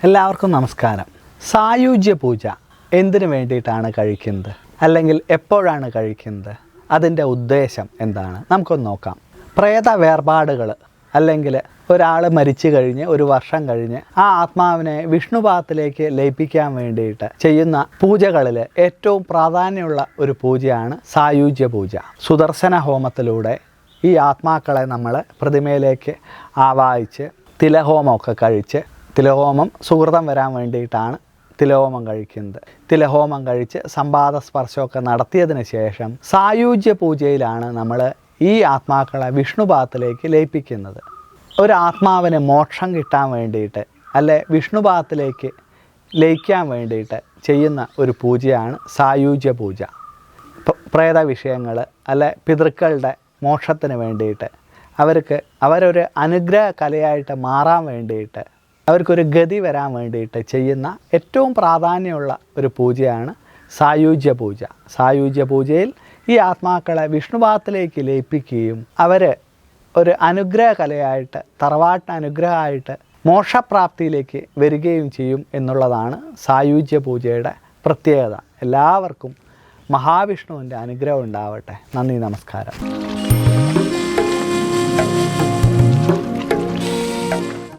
എല്ലാവർക്കും നമസ്കാരം. സായുജ്യ പൂജ എന്തിനു വേണ്ടിയിട്ടാണ് കഴിക്കുന്നത്, അല്ലെങ്കിൽ എപ്പോഴാണ് കഴിക്കുന്നത്, അതിൻ്റെ ഉദ്ദേശം എന്താണ് നമുക്കൊന്ന് നോക്കാം. പ്രേത വേർപാടുകൾ അല്ലെങ്കിൽ ഒരാൾ മരിച്ചു കഴിഞ്ഞ് ഒരു വർഷം കഴിഞ്ഞ് ആ ആത്മാവിനെ വിഷ്ണുപാദത്തിലേക്ക് ലയിപ്പിക്കാൻ വേണ്ടിയിട്ട് ചെയ്യുന്ന പൂജകളിൽ ഏറ്റവും പ്രാധാന്യമുള്ള ഒരു പൂജയാണ് സായുജ്യ പൂജ. സുദർശന ഹോമത്തിലൂടെ ഈ ആത്മാക്കളെ നമ്മൾ പ്രതിമയിലേക്ക് ആവാഹിച്ച് തിലഹോമമൊക്കെ കഴിച്ച്, തിലഹോമം സുഹൃതം വരാൻ വേണ്ടിയിട്ടാണ് തിലഹോമം കഴിക്കുന്നത്. തിലഹോമം കഴിച്ച് സംവാദ സ്പർശമൊക്കെ നടത്തിയതിന് ശേഷം സായുജ്യ പൂജയിലാണ് നമ്മൾ ഈ ആത്മാക്കളെ വിഷ്ണുപാദത്തിലേക്ക് ലയിപ്പിക്കുന്നത്. ഒരു ആത്മാവിന് മോക്ഷം കിട്ടാൻ വേണ്ടിയിട്ട് അല്ലെ വിഷ്ണുപാദത്തിലേക്ക് ലയിക്കാൻ വേണ്ടിയിട്ട് ചെയ്യുന്ന ഒരു പൂജയാണ് സായുജ്യ പൂജ. പ്രേത വിഷയങ്ങൾ അല്ലെ പിതൃക്കളുടെ മോക്ഷത്തിന് വേണ്ടിയിട്ട് അവരൊരു അനുഗ്രഹ കലയായിട്ട് മാറാൻ വേണ്ടിയിട്ട്, അവർക്കൊരു ഗതി വരാൻ വേണ്ടിയിട്ട് ചെയ്യുന്ന ഏറ്റവും പ്രാധാന്യമുള്ള ഒരു പൂജയാണ് സായുജ്യ പൂജ. സായുജ്യ പൂജയിൽ ഈ ആത്മാക്കളെ വിഷ്ണുപാദത്തിലേക്ക് ലയിപ്പിക്കുകയും അവർ ഒരു അനുഗ്രഹ കലയായിട്ട്, തറവാട്ടിന് അനുഗ്രഹമായിട്ട് മോക്ഷപ്രാപ്തിയിലേക്ക് വരികയും ചെയ്യും എന്നുള്ളതാണ് സായുജ്യ പൂജയുടെ പ്രത്യേകത. എല്ലാവർക്കും മഹാവിഷ്ണുവിൻ്റെ അനുഗ്രഹം ഉണ്ടാവട്ടെ. നന്ദി, നമസ്കാരം.